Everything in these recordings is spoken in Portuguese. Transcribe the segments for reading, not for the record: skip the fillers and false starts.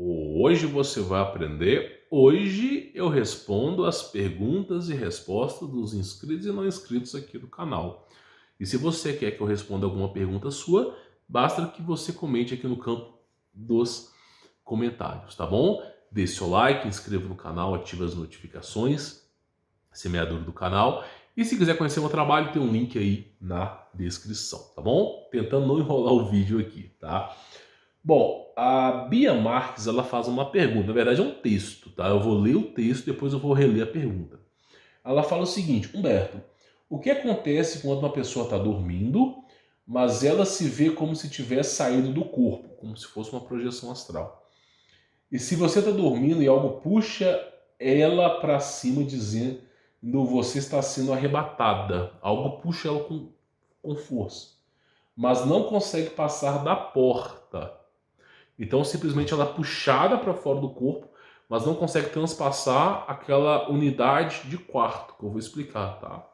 Hoje você vai aprender. Hoje eu respondo as perguntas e respostas dos inscritos e não inscritos aqui do canal. E se você quer que eu responda alguma pergunta sua, basta que você comente aqui no campo dos comentários, tá bom? Deixe seu like, inscreva no canal, ative as notificações, semeador do canal. E se quiser conhecer meu trabalho, tem um link aí na descrição, tá bom? Tentando não enrolar o vídeo aqui, tá? Bom, a Bia Marques, ela faz uma pergunta, na verdade é um texto, tá? Eu vou ler o texto, depois eu vou reler a pergunta. Ela fala o seguinte: Humberto, o que acontece quando uma pessoa está dormindo, mas ela se vê como se tivesse saído do corpo, como se fosse uma projeção astral? E se você está dormindo e algo puxa ela para cima dizendo você está sendo arrebatada, algo puxa ela com força, mas não consegue passar da porta. Então, simplesmente ela é puxada para fora do corpo, mas não consegue transpassar aquela unidade de quarto, que eu vou explicar, tá?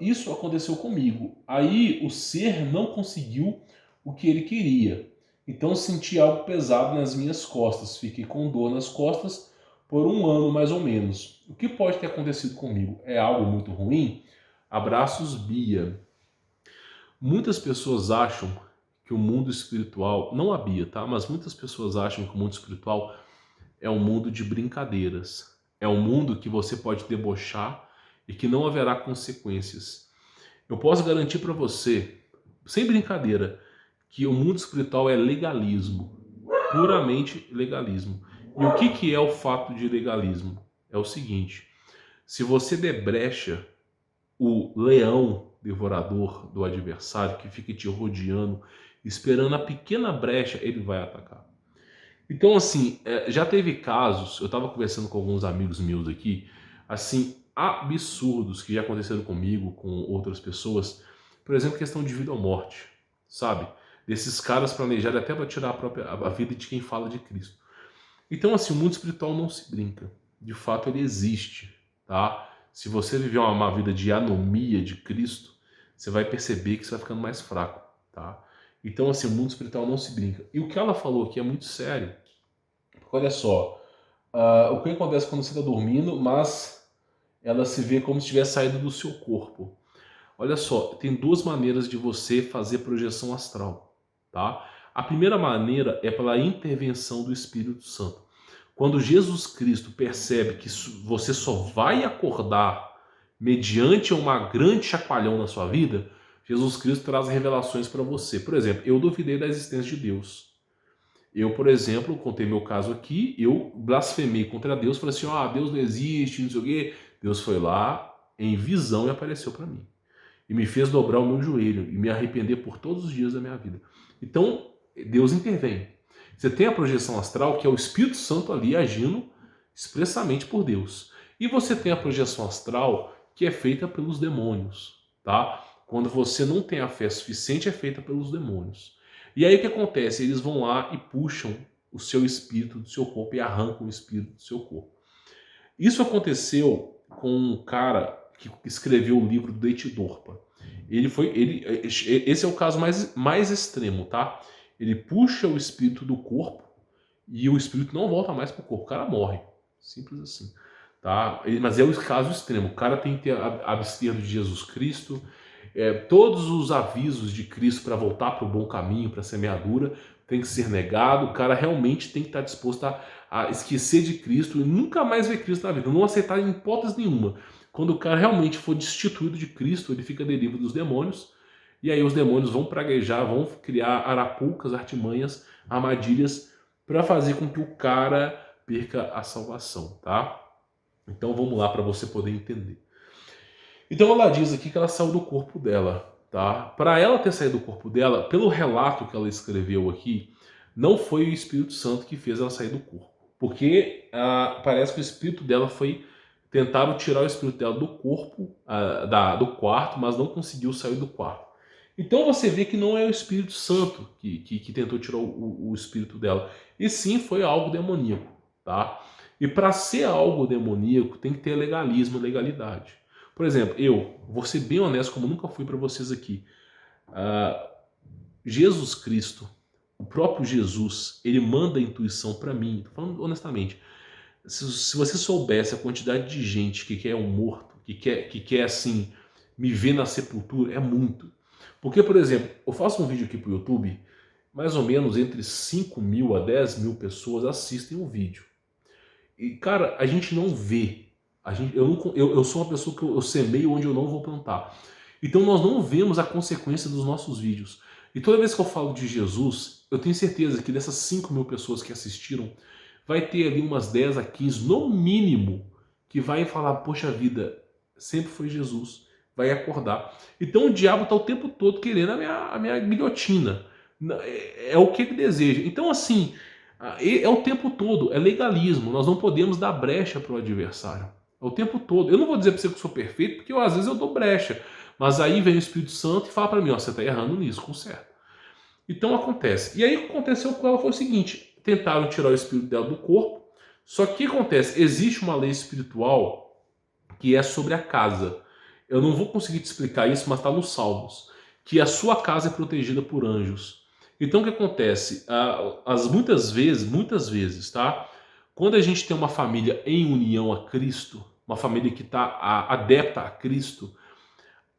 Isso aconteceu comigo. Aí o ser não conseguiu o que ele queria. Então senti algo pesado nas minhas costas. Fiquei com dor nas costas por um ano mais ou menos. O que pode ter acontecido comigo? É algo muito ruim? Abraços, Bia. Muitas pessoas acham que o mundo espiritual, não a Bia, tá? Mas muitas pessoas acham que o mundo espiritual é um mundo de brincadeiras. É um mundo que você pode debochar e que não haverá consequências. Eu posso garantir para você, sem brincadeira, que o mundo espiritual é legalismo, puramente legalismo. E o que é o fato de legalismo? É o seguinte: se você debrecha o leão devorador do adversário que fica te rodeando, esperando a pequena brecha, ele vai atacar. Então, assim, já teve casos, eu estava conversando com alguns amigos meus aqui, assim, absurdos que já aconteceram comigo, com outras pessoas. Por exemplo, questão de vida ou morte, sabe? Desses caras planejarem até para tirar a vida de quem fala de Cristo. Então, assim, o mundo espiritual não se brinca. De fato, ele existe, tá? Se você viver uma vida de anomia de Cristo, você vai perceber que você vai ficando mais fraco, tá? Então, assim, o mundo espiritual não se brinca. E o que ela falou aqui é muito sério. Porque, olha só, o que acontece quando você está dormindo, mas ela se vê como se tivesse saído do seu corpo. Olha só, tem duas maneiras de você fazer projeção astral, tá? A primeira maneira é pela intervenção do Espírito Santo. Quando Jesus Cristo percebe que você só vai acordar mediante uma grande chacoalhão na sua vida, Jesus Cristo traz revelações para você. Por exemplo, eu duvidei da existência de Deus. Eu, por exemplo, contei meu caso aqui, eu blasfemei contra Deus, falei assim, Deus não existe, não sei o quê. Deus foi lá em visão e apareceu para mim. E me fez dobrar o meu joelho e me arrepender por todos os dias da minha vida. Então, Deus intervém. Você tem a projeção astral, que é o Espírito Santo ali agindo expressamente por Deus. E você tem a projeção astral, que é feita pelos demônios, tá? Quando você não tem a fé suficiente, é feita pelos demônios. E aí o que acontece? Eles vão lá e puxam o seu espírito do seu corpo e arrancam o espírito do seu corpo. Isso aconteceu com um cara que escreveu o livro do Dorpa. Esse é o caso mais extremo, tá? Ele puxa o espírito do corpo e o espírito não volta mais pro corpo, o cara morre. Simples assim, tá? Mas é o caso extremo. O cara tem que ter abster de Jesus Cristo, todos os avisos de Cristo para voltar para o bom caminho, para a semeadura, tem que ser negado. O cara realmente tem que estar disposto a esquecer de Cristo e nunca mais ver Cristo na vida, não aceitar em hipótese nenhuma. Quando o cara realmente for destituído de Cristo, ele fica deriva dos demônios, e aí os demônios vão praguejar, vão criar arapucas, artimanhas, armadilhas para fazer com que o cara perca a salvação, tá? Então vamos lá para você poder entender. Então ela diz aqui que ela saiu do corpo dela, tá? Para ela ter saído do corpo dela, pelo relato que ela escreveu aqui, não foi o Espírito Santo que fez ela sair do corpo, porque parece que o espírito dela foi tentaram tirar o espírito dela do corpo, do quarto, mas não conseguiu sair do quarto. Então você vê que não é o Espírito Santo que tentou tirar o espírito dela, e sim foi algo demoníaco, tá? E para ser algo demoníaco tem que ter legalismo, legalidade. Por exemplo, eu vou ser bem honesto, como nunca fui para vocês aqui. Jesus Cristo, o próprio Jesus, ele manda a intuição para mim, tô falando honestamente, se você soubesse a quantidade de gente que quer um morto, que quer assim, me ver na sepultura, é muito. Porque, por exemplo, eu faço um vídeo aqui pro YouTube, mais ou menos entre 5.000 a 10.000 pessoas assistem o vídeo. E, cara, a gente não vê. Eu sou uma pessoa que eu semeio onde eu não vou plantar. Então nós não vemos a consequência dos nossos vídeos. E toda vez que eu falo de Jesus, eu tenho certeza que dessas 5.000 pessoas que assistiram, vai ter ali umas 10 a 15, no mínimo, que vai falar, poxa vida, sempre foi Jesus. Vai acordar. Então o diabo está o tempo todo querendo a minha guilhotina. É o que ele deseja. Então assim, é o tempo todo, é legalismo. Nós não podemos dar brecha para o adversário. É o tempo todo. Eu não vou dizer para você que eu sou perfeito, porque às vezes eu dou brecha. Mas aí vem o Espírito Santo e fala para mim, ó, você está errando nisso, conserta. Então acontece. E aí o que aconteceu com ela foi o seguinte, tentaram tirar o espírito dela do corpo, só que o que acontece? Existe uma lei espiritual que é sobre a casa. Eu não vou conseguir te explicar isso, mas está nos Salmos, que a sua casa é protegida por anjos. Então o que acontece? Muitas vezes, tá? Quando a gente tem uma família em união a Cristo, uma família que está adepta a Cristo,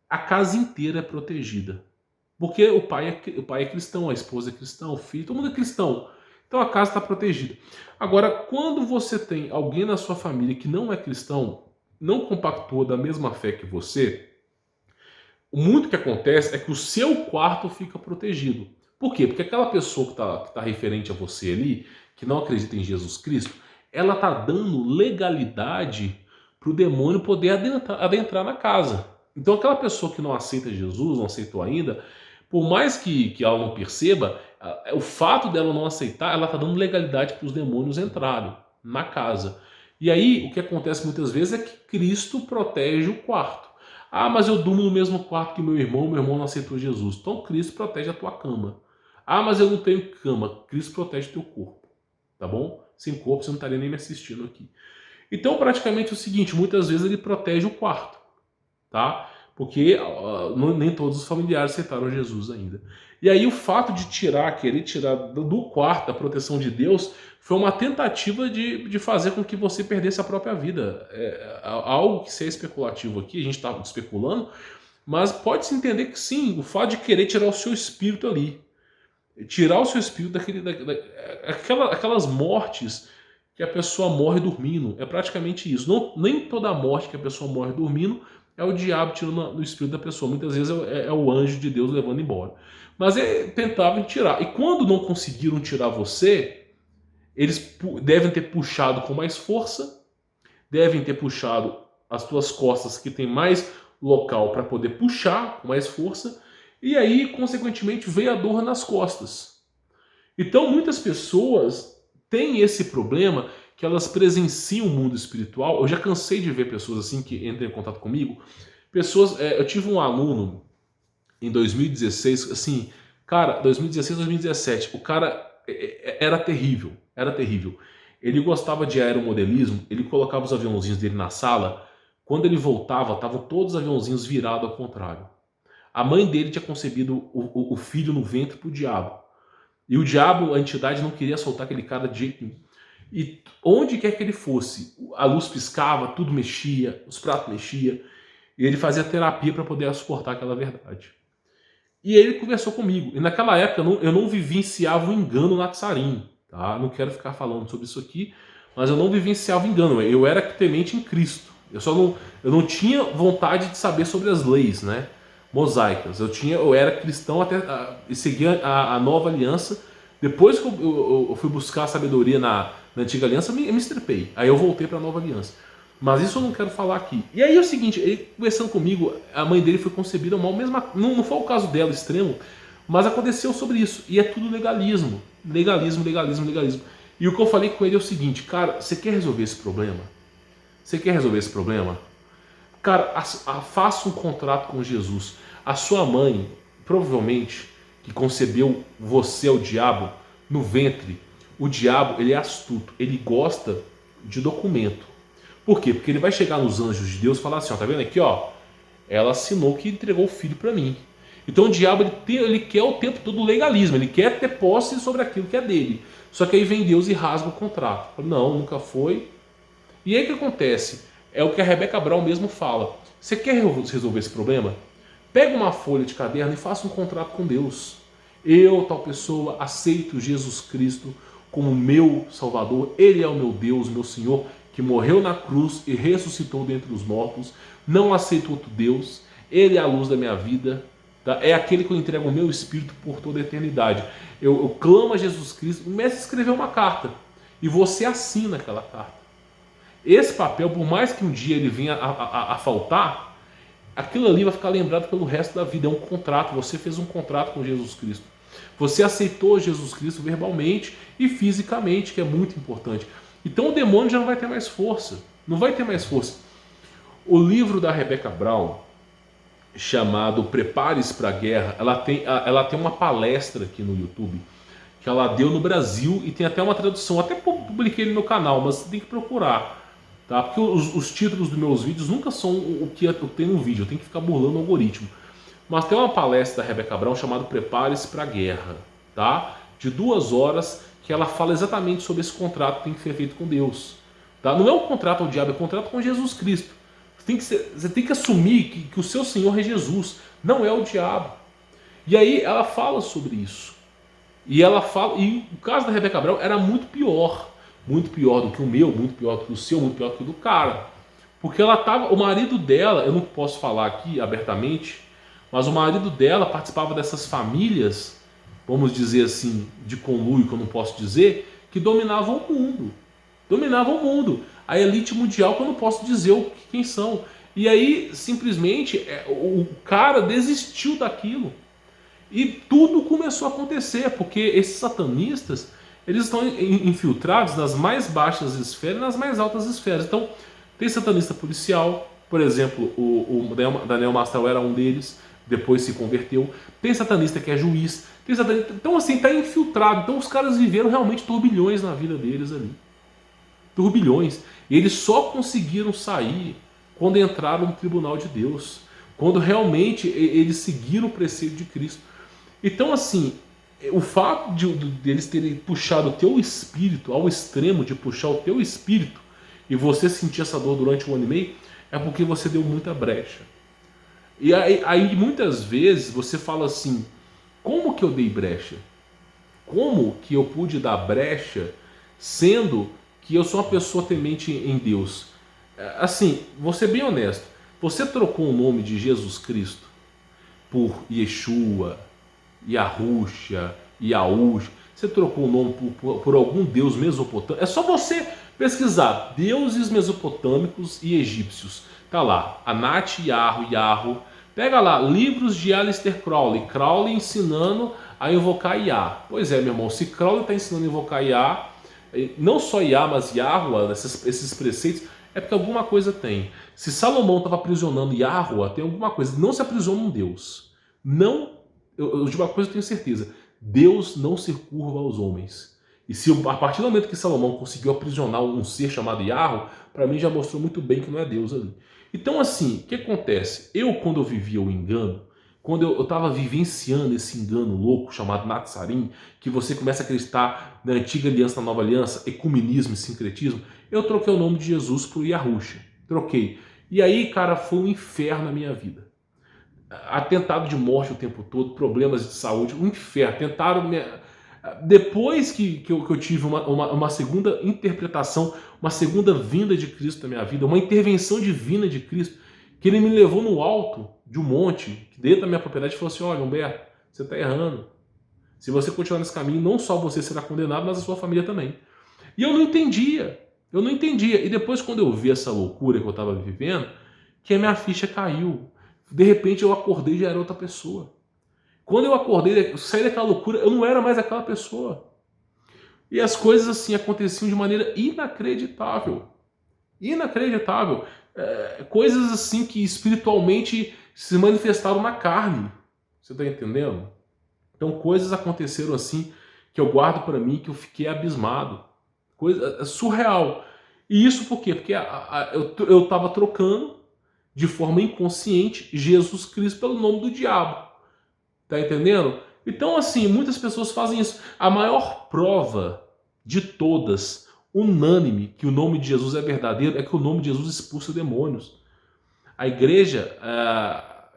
a casa inteira é protegida. Porque o pai é cristão, a esposa é cristã, o filho, todo mundo é cristão. Então a casa está protegida. Agora, quando você tem alguém na sua família que não é cristão, não compactua da mesma fé que você, muito que acontece é que o seu quarto fica protegido. Por quê? Porque aquela pessoa que tá referente a você ali, que não acredita em Jesus Cristo, ela está dando legalidade para o demônio poder adentrar na casa. Então aquela pessoa que não aceita Jesus, não aceitou ainda, por mais que ela não perceba, o fato dela não aceitar, ela está dando legalidade para os demônios entrarem na casa. E aí o que acontece muitas vezes é que Cristo protege o quarto. Ah, mas eu durmo no mesmo quarto que meu irmão não aceitou Jesus. Então Cristo protege a tua cama. Ah, mas eu não tenho cama. Cristo protege o teu corpo. Tá bom? Sem corpo você não estaria nem me assistindo aqui. Então praticamente é o seguinte, muitas vezes ele protege o quarto. Tá? Porque nem todos os familiares aceitaram Jesus ainda. E aí o fato de querer tirar do quarto a proteção de Deus, foi uma tentativa de fazer com que você perdesse a própria vida. Algo que seja especulativo aqui, a gente está especulando, mas pode-se entender que sim, o fato de querer tirar o seu espírito ali. Tirar o seu espírito aquelas mortes que a pessoa morre dormindo. É praticamente isso. Não, nem toda morte que a pessoa morre dormindo é o diabo tirando o espírito da pessoa. Muitas vezes é o anjo de Deus levando embora. Mas tentavam tirar. E quando não conseguiram tirar você, eles devem ter puxado com mais força, devem ter puxado as tuas costas, que tem mais local para poder puxar com mais força, e aí, consequentemente, veio a dor nas costas. Então, muitas pessoas têm esse problema, que elas presenciam o mundo espiritual. Eu já cansei de ver pessoas assim que entram em contato comigo. Eu tive um aluno em 2016, assim, cara, 2016, 2017, o cara era terrível, era terrível. Ele gostava de aeromodelismo, ele colocava os aviãozinhos dele na sala, quando ele voltava, estavam todos os aviãozinhos virados ao contrário. A mãe dele tinha concebido o filho no ventre pro diabo. E o diabo, a entidade, não queria soltar aquele cara de jeito nenhum. E onde quer que ele fosse, a luz piscava, tudo mexia, os pratos mexiam, e ele fazia terapia para poder suportar aquela verdade. E ele conversou comigo. E naquela época eu não vivenciava o engano Natsarim. Tá? Não quero ficar falando sobre isso aqui, mas eu não vivenciava o engano. Eu era temente em Cristo. Eu não tinha vontade de saber sobre as leis, né, mosaicas. Eu era cristão até e seguia a nova aliança. Depois que eu fui buscar a sabedoria na antiga aliança, eu me estrepei. Aí eu voltei para a nova aliança. Mas isso eu não quero falar aqui. E aí é o seguinte, ele conversando comigo, a mãe dele foi concebida mal, mesmo, não foi o caso dela extremo, mas aconteceu sobre isso. E é tudo legalismo. Legalismo, legalismo, legalismo. E o que eu falei com ele é o seguinte, cara, você quer resolver esse problema? Você quer resolver esse problema? Cara, faça um contrato com Jesus. A sua mãe, provavelmente, que concebeu você ao diabo no ventre, o diabo, ele é astuto, ele gosta de documento. Por quê? Porque ele vai chegar nos anjos de Deus e falar assim, ó, tá vendo aqui, ó? Ela assinou que entregou o filho para mim. Então o diabo ele quer o tempo todo legalismo, ele quer ter posse sobre aquilo que é dele. Só que aí vem Deus e rasga o contrato. Fala, não, nunca foi. E aí o que acontece? É o que a Rebecca Brown mesmo fala. Você quer resolver esse problema? Pega uma folha de caderno e faça um contrato com Deus. Eu, tal pessoa, aceito Jesus Cristo como meu Salvador. Ele é o meu Deus, meu Senhor, que morreu na cruz e ressuscitou dentre os mortos. Não aceito outro Deus. Ele é a luz da minha vida. Tá? É aquele que eu entrego o meu espírito por toda a eternidade. Eu clamo a Jesus Cristo. O mestre escreveu uma carta e você assina aquela carta. Esse papel, por mais que um dia ele venha a faltar, aquilo ali vai ficar lembrado pelo resto da vida. É um contrato. Você fez um contrato com Jesus Cristo. Você aceitou Jesus Cristo verbalmente e fisicamente, que é muito importante. Então o demônio já não vai ter mais força. Não vai ter mais força. O livro da Rebecca Brown, chamado Prepare-se para a Guerra, ela tem uma palestra aqui no YouTube que ela deu no Brasil e tem até uma tradução. Até publiquei ele no canal, mas você tem que procurar, tá? Porque os títulos dos meus vídeos nunca são o que eu tenho no vídeo, eu tenho que ficar burlando o algoritmo. Mas tem uma palestra da Rebecca Brown chamada Prepare-se para a Guerra, tá? De 2 horas, que ela fala exatamente sobre esse contrato que tem que ser feito com Deus. Tá? Não é um contrato ao diabo, é um contrato com Jesus Cristo. Você tem que assumir que o seu Senhor é Jesus, não é o diabo. E aí ela fala sobre isso. E o caso da Rebecca Brown era muito pior do que o meu, muito pior do que o seu, muito pior do que o do cara. Porque o marido dela, eu não posso falar aqui abertamente, mas o marido dela participava dessas famílias, vamos dizer assim, de conluio, que eu não posso dizer, que dominavam o mundo. Dominavam o mundo. A elite mundial, que eu não posso dizer quem são. E aí, simplesmente, o cara desistiu daquilo. E tudo começou a acontecer, porque esses satanistas, eles estão infiltrados nas mais baixas esferas e nas mais altas esferas. Então, tem satanista policial, por exemplo, o Daniel Mastral era um deles, depois se converteu. Tem satanista que é juiz. Então, assim, está infiltrado. Então, os caras viveram realmente turbilhões na vida deles ali. Turbilhões. E eles só conseguiram sair quando entraram no tribunal de Deus. Quando realmente eles seguiram o preceito de Cristo. Então, assim, o fato de eles terem puxado o teu espírito ao extremo de puxar o teu espírito e você sentir essa dor durante 1 ano e meio, é porque você deu muita brecha. E aí muitas vezes você fala assim, como que eu dei brecha? Como que eu pude dar brecha sendo que eu sou uma pessoa temente em Deus? Assim, vou ser bem honesto, você trocou o nome de Jesus Cristo por Yeshua, Yahushua, Yahush, você trocou o nome por algum deus mesopotâmico. É só você pesquisar deuses mesopotâmicos e egípcios. Tá lá, Anat, Yahu. Pega lá, livros de Aleister Crowley. Crowley ensinando a invocar Yah. Pois é, meu irmão, se Crowley está ensinando a invocar Yah, não só Yah, mas Yahuwah, esses preceitos, é porque alguma coisa tem. Se Salomão estava aprisionando Yahuwah, tem alguma coisa. Não se aprisiona um Deus. Não. De uma coisa eu tenho certeza, Deus não se curva aos homens. E se a partir do momento que Salomão conseguiu aprisionar um ser chamado Yahweh, para mim já mostrou muito bem que não é Deus ali. Então assim, o que acontece? Quando eu vivia o engano, quando eu estava vivenciando esse engano louco chamado Natsarim, que você começa a acreditar na antiga aliança, na nova aliança, ecumenismo e sincretismo, eu troquei o nome de Jesus por Yahushua. Troquei. E aí, cara, foi um inferno na minha vida. Atentado de morte o tempo todo, problemas de saúde, um inferno. Tentaram me... Depois que eu tive uma segunda interpretação, uma segunda vinda de Cristo na minha vida, uma intervenção divina de Cristo, que ele me levou no alto de um monte, dentro da minha propriedade, e falou assim, olha, Humberto, você está errando. Se você continuar nesse caminho, não só você será condenado, mas a sua família também. E eu não entendia. E depois, quando eu vi essa loucura que eu estava vivendo, que a minha ficha caiu. De repente eu acordei e já era outra pessoa. Quando eu acordei, eu saí daquela loucura, eu não era mais aquela pessoa. E as coisas assim aconteciam de maneira inacreditável. Inacreditável. Coisas assim que espiritualmente se manifestaram na carne. Você está entendendo? Então coisas aconteceram assim que eu guardo para mim, que eu fiquei abismado. Coisa surreal. E isso por quê? Porque eu estava trocando de forma inconsciente Jesus Cristo pelo nome do diabo. Tá entendendo? Então, assim, muitas pessoas fazem isso. A maior prova de todas, unânime, que o nome de Jesus é verdadeiro, é que o nome de Jesus expulsa demônios. A igreja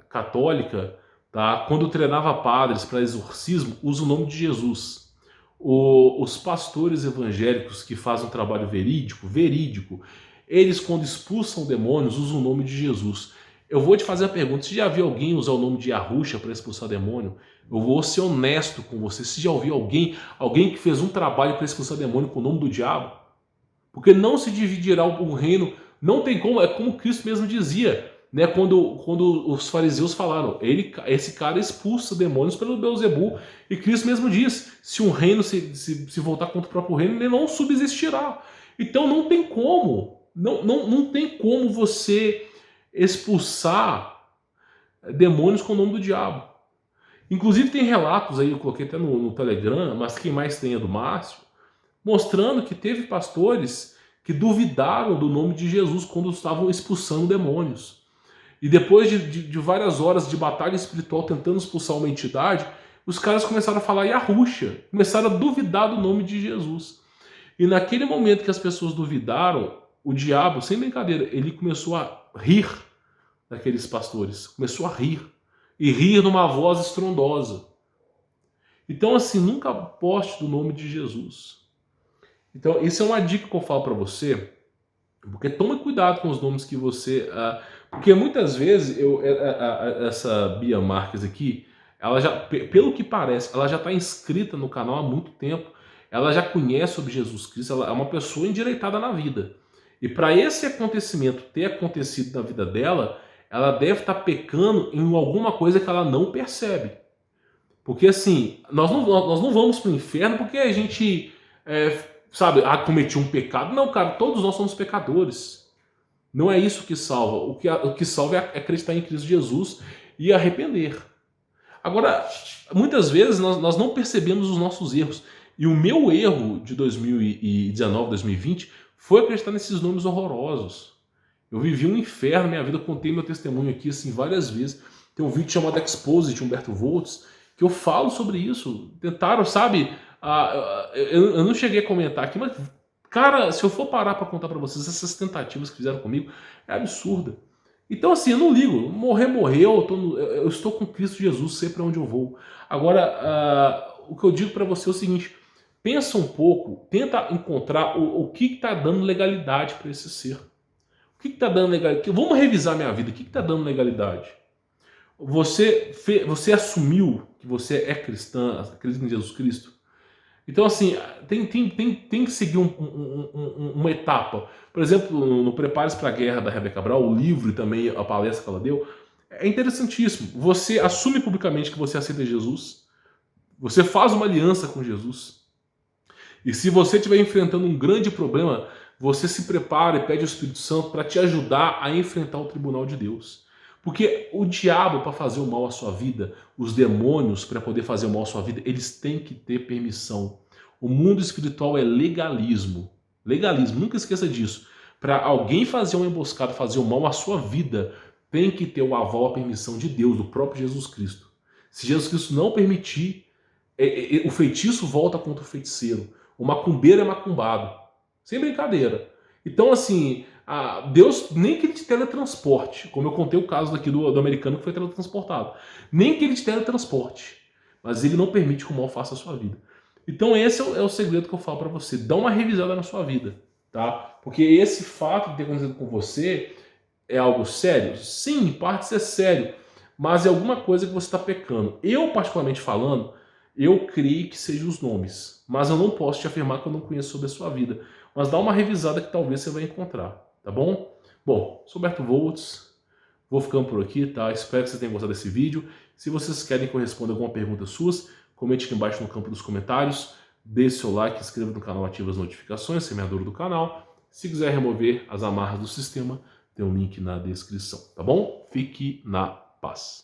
católica, tá, quando treinava padres para exorcismo, usa o nome de Jesus. Os pastores evangélicos que fazem um trabalho verídico, eles quando expulsam demônios usam o nome de Jesus. Eu vou te fazer a pergunta, se já viu alguém usar o nome de Yahusha para expulsar demônio? Eu vou ser honesto com você, se já ouviu alguém que fez um trabalho para expulsar demônio com o nome do diabo? Porque não se dividirá o reino, não tem como, é como Cristo mesmo dizia, né, quando os fariseus falaram, esse cara expulsa demônios pelo Beelzebul, e Cristo mesmo diz, se um reino se voltar contra o próprio reino, ele não subsistirá. Então não tem como, não tem como você expulsar demônios com o nome do diabo. Inclusive tem relatos aí, eu coloquei até no Telegram, mas quem mais tem é do Márcio, mostrando que teve pastores que duvidaram do nome de Jesus quando estavam expulsando demônios. E depois de várias horas de batalha espiritual tentando expulsar uma entidade, os caras começaram a falar Yahusha, começaram a duvidar do nome de Jesus. E naquele momento que as pessoas duvidaram, o diabo, sem brincadeira, ele começou a rir daqueles pastores, começou a rir, e rir numa voz estrondosa. Então, assim, nunca aposte do nome de Jesus. Então, isso é uma dica que eu falo para você, porque tome cuidado com os nomes que você... porque muitas vezes, essa Bia Marques aqui, ela já, pelo que parece, ela já está inscrita no canal há muito tempo, ela já conhece sobre Jesus Cristo, ela é uma pessoa endireitada na vida. E para esse acontecimento ter acontecido na vida dela, ela deve estar pecando em alguma coisa que ela não percebe. Porque assim, nós não vamos para o inferno porque a gente... cometi um pecado. Não, cara, todos nós somos pecadores. Não é isso que salva. O que salva é acreditar em Cristo Jesus e arrepender. Agora, muitas vezes nós não percebemos os nossos erros. E o meu erro de 2019, 2020 foi acreditar nesses nomes horrorosos. Eu vivi um inferno na minha vida, contei meu testemunho aqui assim várias vezes. Tem um vídeo chamado Expose de Humberto Voltz, que eu falo sobre isso. Tentaram, sabe... eu não cheguei a comentar aqui, mas, cara, se eu for parar para contar para vocês essas tentativas que fizeram comigo, é absurda. Então, assim, eu não ligo. Morrer, morreu. Eu estou com Cristo Jesus, sei para onde eu vou. Agora, o que eu digo para você é o seguinte: pensa um pouco, tenta encontrar o que está dando legalidade para esse ser. O que está dando legalidade? Vamos revisar minha vida. O que está dando legalidade? Você assumiu que você é cristã, acredita em Jesus Cristo? Então, assim, tem que seguir uma etapa. Por exemplo, no Prepare-se para a Guerra, da Rebeca Cabral, o livro e também a palestra que ela deu, é interessantíssimo. Você assume publicamente que você aceita Jesus, você faz uma aliança com Jesus, e se você estiver enfrentando um grande problema, você se prepara e pede ao Espírito Santo para te ajudar a enfrentar o tribunal de Deus. Porque o diabo, para fazer o mal à sua vida, os demônios, para poder fazer o mal à sua vida, eles têm que ter permissão. O mundo espiritual é legalismo. Legalismo, nunca esqueça disso. Para alguém fazer uma emboscada, fazer o mal à sua vida, tem que ter o aval, a permissão de Deus, do próprio Jesus Cristo. Se Jesus Cristo não permitir, o feitiço volta contra o feiticeiro. O macumbeiro é macumbado. Sem brincadeira. Então, assim... Deus nem que ele te teletransporte, como eu contei o caso daqui do americano que foi teletransportado, nem que ele te teletransporte, mas ele não permite que o mal faça a sua vida. Então esse é o segredo que eu falo para você: dá uma revisada na sua vida, tá? Porque esse fato de ter acontecido com você é algo sério? Sim, em parte é sério, mas é alguma coisa que você está pecando. Eu, particularmente falando, eu creio que sejam os nomes, mas eu não posso te afirmar que eu não conheço sobre a sua vida. Mas dá uma revisada que talvez você vai encontrar. Tá bom? Bom, sou Humberto Voltz, vou ficando por aqui, tá? Espero que vocês tenham gostado desse vídeo. Se vocês querem que eu responda alguma pergunta suas, comente aqui embaixo no campo dos comentários, deixe seu like, inscreva no canal, ative as notificações, semeador do canal. Se quiser remover as amarras do sistema, tem um link na descrição, tá bom? Fique na paz.